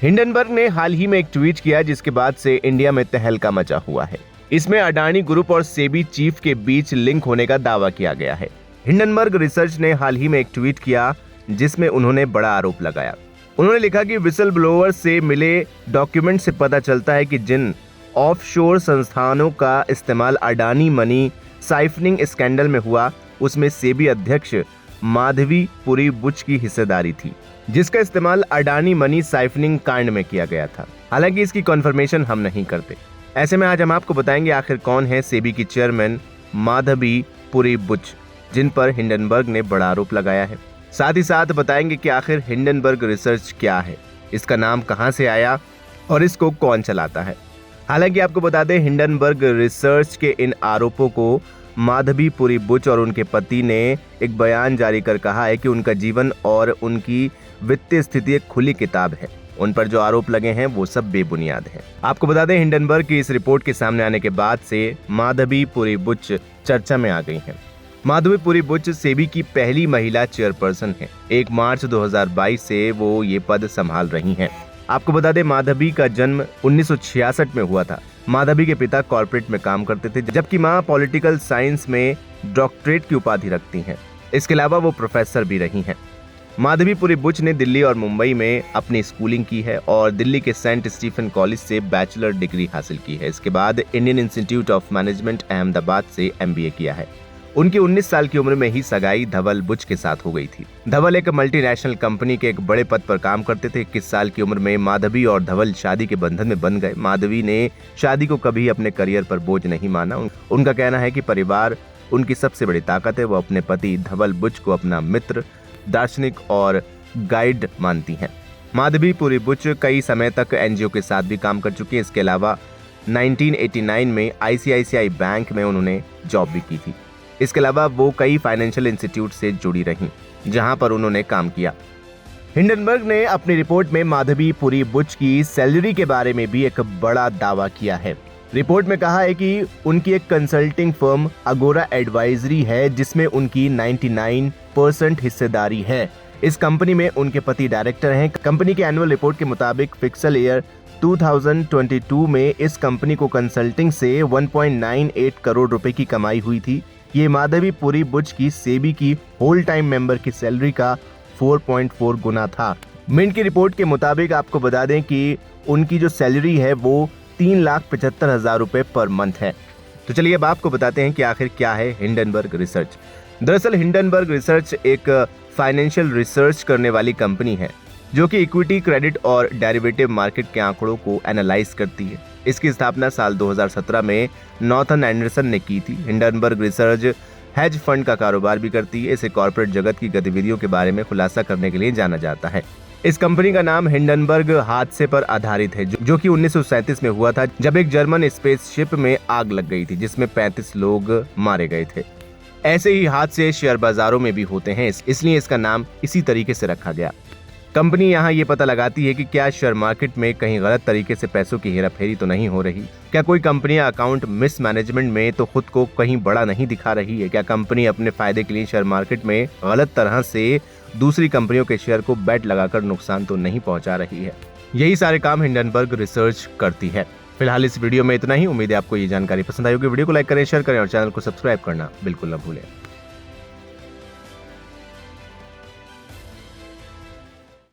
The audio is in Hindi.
हिंडनबर्ग ने हाल ही में एक ट्वीट किया जिसके बाद से इंडिया में तहलका मचा हुआ है। इसमें अडानी ग्रुप और सेबी चीफ के बीच लिंक होने का दावा किया गया है। हिंडनबर्ग रिसर्च ने हाल ही में एक ट्वीट किया जिसमें उन्होंने बड़ा आरोप लगाया। उन्होंने लिखा कि विसल ब्लोअर से मिले डॉक्यूमेंट से पता चलता है कि जिन ऑफशोर संस्थानों का इस्तेमाल अडानी मनी साइफनिंग स्कैंडल में हुआ उसमें सेबी अध्यक्ष माधवी पुरी बुच की हिस्सेदारी थी, जिसका इस्तेमाल अडानी मनी साइफनिंग कांड में किया गया था। हालांकि इसकी कन्फर्मेशन हम नहीं करते। ऐसे में आज हम आपको बताएंगे आखिर कौन है सेबी की चेयरमैन माधवी पुरी बुच, जिन पर हिंडनबर्ग ने बड़ा आरोप लगाया है। साथ ही साथ बताएंगे कि आखिर हिंडनबर्ग रिसर्च क्या है, इसका नाम कहां से आया और इसको कौन चलाता है। हालांकि आपको बता दें, हिंडनबर्ग रिसर्च के इन आरोपों को माधवी पुरी बुच और उनके पति ने एक बयान जारी कर कहा है कि उनका जीवन और उनकी वित्तीय स्थिति एक खुली किताब है। उन पर जो आरोप लगे हैं वो सब बेबुनियाद हैं। आपको बता दें, हिंडनबर्ग की इस रिपोर्ट के सामने आने के बाद से माधवी पुरी बुच चर्चा में आ गई हैं। माधवी पुरी बुच सेबी की पहली महिला चेयरपर्सन है। 1 मार्च 2022 से वो ये पद संभाल रही हैं। आपको बता दें, माधवी का जन्म 1966 में हुआ था। माधवी के पिता कॉर्पोरेट में काम करते थे, जबकि मां पॉलिटिकल साइंस में डॉक्टरेट की उपाधि रखती हैं। इसके अलावा वो प्रोफेसर भी रही हैं। माधवी पुरी बुच ने दिल्ली और मुंबई में अपनी स्कूलिंग की है और दिल्ली के सेंट स्टीफन कॉलेज से बैचलर डिग्री हासिल की है। इसके बाद Indian institute of management Ahmedabad से MBA किया है। उनकी 19 साल की उम्र में ही सगाई धवल बुच के साथ हो गई थी। धवल एक मल्टीनेशनल कंपनी के एक बड़े पद पर काम करते थे। 21 साल की उम्र में माधवी और धवल शादी के बंधन में बंध गए। माधवी ने शादी को कभी अपने करियर पर बोझ नहीं माना। उनका कहना है कि परिवार उनकी सबसे बड़ी ताकत है। वो अपने पति धवल बुच को अपना मित्र, दार्शनिक और गाइड मानती हैं। माधवी पुरी बुच कई समय तक NGO के साथ भी काम कर चुकी हैं। इसके अलावा 1989 में ICICI बैंक में उन्होंने जॉब भी की थी। इसके अलावा वो कई फाइनेंशियल इंस्टीट्यूट से जुड़ी रहीं, जहां पर उन्होंने काम किया। हिंडनबर्ग ने अपनी रिपोर्ट में माधवी पुरी बुच की सैलरी के बारे में भी एक बड़ा दावा किया है। रिपोर्ट में कहा है कि उनकी एक कंसल्टिंग फर्म अगोरा एडवाइजरी है, जिसमें उनकी 99% हिस्सेदारी है। इस कंपनी में उनके पति डायरेक्टर हैं। कंपनी के एनुअल रिपोर्ट के मुताबिक फिस्कल ईयर 2022 में इस कंपनी को कंसल्टिंग से 1.98 करोड़ रुपए की कमाई हुई थी। ये माधवी पुरी बुच की सेबी की होल टाइम मेंबर की सैलरी का 4.4 गुना था। मिंट की रिपोर्ट के मुताबिक आपको बता दें कि उनकी जो सैलरी है वो 3,75,000 रुपए पर मंथ है। तो चलिए अब आपको बताते हैं कि आखिर क्या है हिंडनबर्ग रिसर्च। दरअसल हिंडनबर्ग रिसर्च एक फाइनेंशियल रिसर्च करने वाली कंपनी है जो कि इक्विटी, क्रेडिट और डेरिवेटिव मार्केट के आंकड़ों को एनालाइज करती है। इसकी स्थापना साल 2017 में नॉर्थन एंडरसन ने की थी। हिंडनबर्ग रिसर्च हेज फंड का कारोबार भी करती है। इसे कॉर्पोरेट जगत की गतिविधियों के बारे में खुलासा करने के लिए जाना जाता है। इस कंपनी का नाम हिंडनबर्ग हादसे पर आधारित है, जो कि 1937 में हुआ था, जब एक जर्मन स्पेसशिप में आग लग गई थी जिसमें 35 लोग मारे गए थे। ऐसे ही हादसे शेयर बाजारों में भी होते हैं, इसलिए इसका नाम इसी तरीके से रखा गया। कंपनी यहाँ ये पता लगाती है कि क्या शेयर मार्केट में कहीं गलत तरीके से पैसों की हेराफेरी तो नहीं हो रही, क्या कोई कंपनियां अकाउंट मिसमैनेजमेंट में तो खुद को कहीं बड़ा नहीं दिखा रही है, क्या कंपनी अपने फायदे के लिए शेयर मार्केट में गलत तरह से दूसरी कंपनियों के शेयर को बेट लगाकर नुकसान तो नहीं पहुंचा रही है। यही सारे काम हिंडनबर्ग रिसर्च करती है। फिलहाल इस वीडियो में इतना ही। उम्मीद है आपको ये जानकारी पसंद आई होगी। वीडियो को लाइक करें, शेयर करें और चैनल को सब्सक्राइब करना बिल्कुल न भूलें।